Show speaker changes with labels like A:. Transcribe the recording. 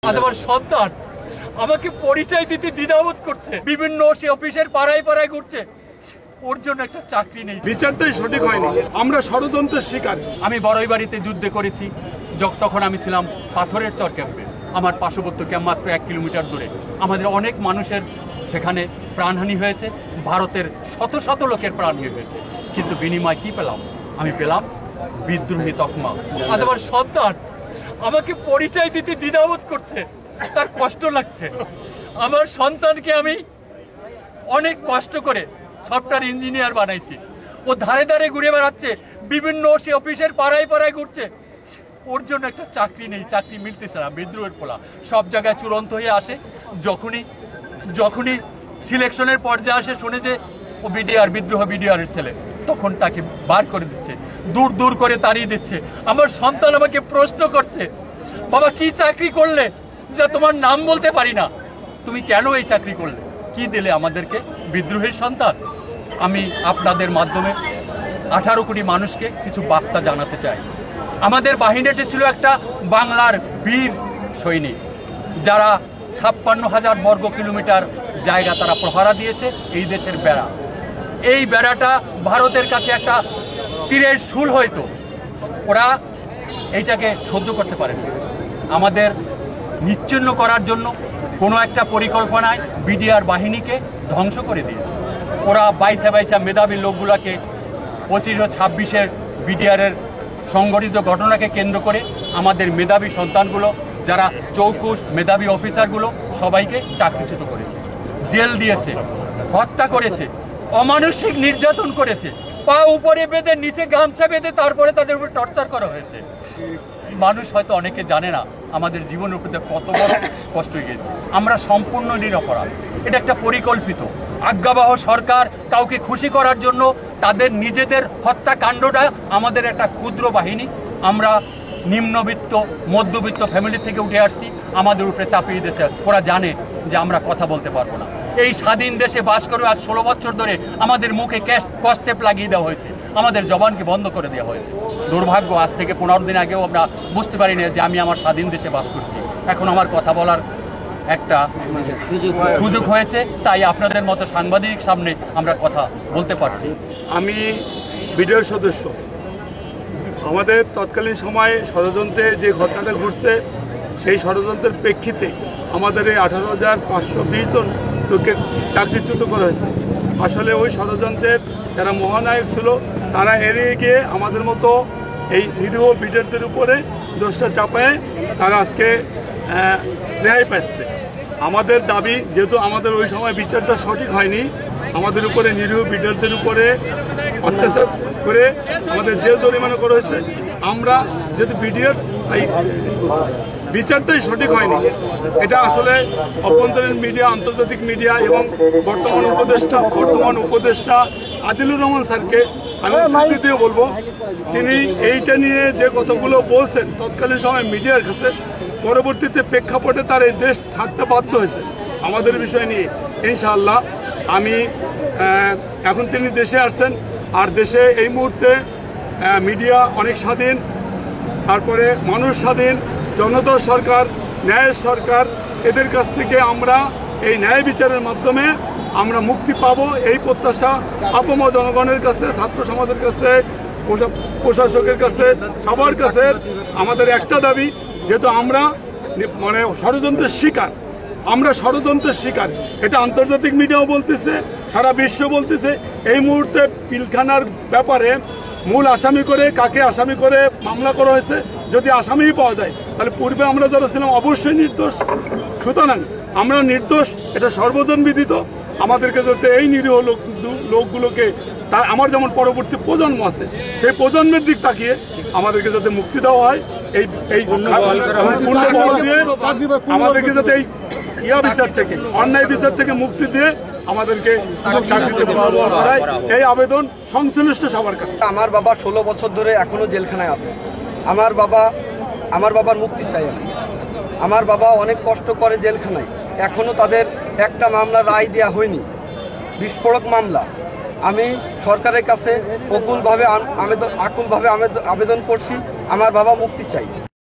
A: আজ আমার সন্তান আমাকে পরিচয় দিতে দ্বিধাবোধ করছে, বিভিন্ন অফিসের পাড়ায় পাড়ায় ঘুরছে, ওর জন্য একটা চাকরি নেই।
B: বিচারটাই সঠিক হয়নি, আমরা ষড়যন্ত্রের শিকার।
A: আমি বড়ইবাড়িতে যুদ্ধ করেছি, তখন আমি ছিলাম পাথরের চর ক্যাম্পে। আমার পার্শ্ববর্তী ক্যাম্প মাত্র 1 কিলোমিটার দূরে। আমাদের অনেক মানুষের সেখানে প্রাণহানি হয়েছে, ভারতের শত শত লোকের প্রাণহানি হয়েছে, কিন্তু বিনিময় কি পেলাম? আমি পেলাম বিদ্রোহী তকমা। আজ আমার সন্তান আমাকে পরিচয় দিতে দ্বিধাবোধ করছে, তার কষ্ট লাগছে। আমার সন্তানকে আমি অনেক কষ্ট করে সফটওয়্যার ইঞ্জিনিয়ার বানাইছি, ও ধারে ধারে ঘুরে বেড়াচ্ছে, বিভিন্ন অফিসের পাড়ায় পাড়ায় ঘুরছে, ওর জন্য একটা চাকরি নেই, চাকরি মিলতেছে না। বিদ্রোহের পোলা সব জায়গায় চূড়ান্ত হয়ে আসে, যখনই সিলেকশনের পর্যায়ে আসে, শুনে যে ও বিডিআরের ছেলে, তখন তাকে বার করে দিচ্ছে, দূর দূর করে তাড়িয়ে দিচ্ছে। আমার সন্তান আমাকে প্রশ্ন করছে, বাবা কি চাকরি করলে যা তোমার নাম বলতে পারি না, তুমি কেন এই চাকরি করলে, কি দিলে আমাদেরকে? বিদ্রোহের সন্তান। আমি আপনাদের মাধ্যমে 18 কোটি মানুষকে কিছু বার্তা জানাতে চাই। আমাদের বাহিনীতে ছিল একটা বাংলার বীর সৈনিক, যারা 56,000 বর্গ কিলোমিটার জায়গা তারা প্রহারা দিয়েছে এই দেশের বেড়া। এই বেড়াটা ভারতের কাছে একটা তীরের শুল হয়তো, ওরা এইটাকে সহ্য করতে পারেনি। আমাদের নিচ্ছিন্ন করার জন্য কোনো একটা পরিকল্পনায় বিডিআর বাহিনীকে ধ্বংস করে দিয়েছে। ওরা বাইসা মেধাবী লোকগুলোকে 25 ও 26-এর বিডিআরের সংগঠিত ঘটনাকে কেন্দ্র করে আমাদের মেধাবী সন্তানগুলো, যারা চৌকুশ মেধাবী অফিসারগুলো, সবাইকে চাকরিচ্যুত করেছে, জেল দিয়েছে, হত্যা করেছে, অমানসিক নির্যাতন করেছে, পা উপরে বেঁধে নিচে গামছা বেঁধে তারপরে তাদের উপর টর্চার করা হয়েছে। মানুষ হয়তো অনেকে জানে না আমাদের জীবনের উপর কত বড় কষ্ট হয়ে গেছে। আমরা সম্পূর্ণ নিরপরাধ, এটা একটা পরিকল্পিত আজ্ঞাবহ সরকার কাউকে খুশি করার জন্য তাদের নিজেদের হত্যাকাণ্ডটা আমাদের একটা ক্ষুদ্র বাহিনী, আমরা নিম্নবিত্ত মধ্যবিত্ত ফ্যামিলি থেকে উঠে আসছি, আমাদের উপরে চাপিয়ে দিয়েছে। ওরা জানে যে আমরা কথা বলতে পারবো না। এই স্বাধীন দেশে বাস করে আজ 16 বছর ধরে আমাদের মুখে কষ্টেপ লাগিয়ে দেওয়া হয়েছে, আমাদের জবানকে বন্ধ করে দেওয়া হয়েছে। দুর্ভাগ্য, আজ থেকে 15 দিন আগেও আমরা বুঝতে পারি না যে আমি আমার স্বাধীন দেশে বাস করছি। এখন আমার কথা বলার একটা সুযোগ হয়েছে, তাই আপনাদের মতো সাংবাদিক সামনে আমরা কথা বলতে পারছি।
B: আমি বিডিআর সদস্য, আমাদের তৎকালীন সময়ে ষড়যন্ত্রে যে ঘটনাটা ঘটছে, সেই ষড়যন্ত্রের প্রেক্ষিতে আমাদের এই 18,520 জন লোককে চাকরিচ্যুত করা হয়েছে। আসলে ওই ষড়যন্ত্রের যারা মহানায়ক ছিল তারা এড়িয়ে গিয়ে আমাদের মতো এই নিরীহ বিডিআরদের উপরে দোষটা চাপায় তারা আজকে ন্যায় পাচ্ছে। আমাদের দাবি, যেহেতু আমাদের ওই সময় বিচারটা সঠিক হয়নি, আমাদের উপরে নিরীহ বিডিআরদের উপরে অত্যাচার করে আমাদের জেল জরিমানা করা হয়েছে। আমরা যেহেতু বিডিআর এই বিচারটাই সঠিক হয়নি, এটা আসলে অভ্যন্তরীণ মিডিয়া, আন্তর্জাতিক মিডিয়া এবং বর্তমান উপদেষ্টা আদিলুর রহমান স্যারকে আমি বৃদ্ধি দিয়ে বলবো, তিনি এইটা নিয়ে যে কথাগুলো বলছেন তৎকালীন সময় মিডিয়ার কাছে, পরবর্তীতে প্রেক্ষাপটে তার এই দেশ ছাড়তে বাধ্য হয়েছে আমাদের বিষয় নিয়ে। ইনশাআল্লাহ আমি এখন তিনি দেশে আসছেন, আর দেশে এই মুহূর্তে মিডিয়া অনেক স্বাধীন, তারপরে মানুষ স্বাধীন, জনতার সরকার, ন্যায়ের সরকার, এদের কাছ থেকে আমরা এই ন্যায় বিচারের মাধ্যমে আমরা মুক্তি পাবো, এই প্রত্যাশা আপামর জনগণের কাছে, ছাত্র সমাজের কাছে, প্রশাসকের কাছে, সবার কাছে আমাদের একটা দাবি, যেহেতু আমরা ষড়যন্ত্রের শিকার, আমরা ষড়যন্ত্রের শিকার, এটা আন্তর্জাতিক মিডিয়াও বলতেছে, সারা বিশ্ব বলতেছে। এই মুহূর্তে পিলখানার ব্যাপারে মূল আসামি করে, কাকে আসামি করে মামলা করা হয়েছে, যদি আসামিই পাওয়া যায় তাহলে পূর্বে আমরা যারা ছিলাম অবশ্যই নির্দোষ। সুতরাং আমরা নির্দোষ, এটা সর্বজন বিদিত। আমাদেরকে যাতে এই নিরীহ লোকগুলোকে, তার আমার যেমন পরবর্তী প্রজন্ম আছে, সেই প্রজন্মের দিক তাকিয়ে আমাদেরকে যাতে মুক্তি দেওয়া হয়, এই আমাদেরকে যাতে এই বিচার থেকে, অন্যায় বিচার থেকে মুক্তি দিয়ে আমাদেরকে এই আবেদন সংশ্লিষ্ট সবার কাছে।
C: আমার বাবা 16 বছর ধরে এখনো জেলখানায় আছে। আমার বাবার মুক্তি চাই আমি। আমার বাবা অনেক কষ্ট করে জেলখানায়, এখনো তাদের একটা মামলা রায় দেওয়া হয়নি, বিস্ফোরক মামলা। আমি সরকারের কাছে আকুলভাবে আবেদন করছি, আমার বাবা মুক্তি চাই।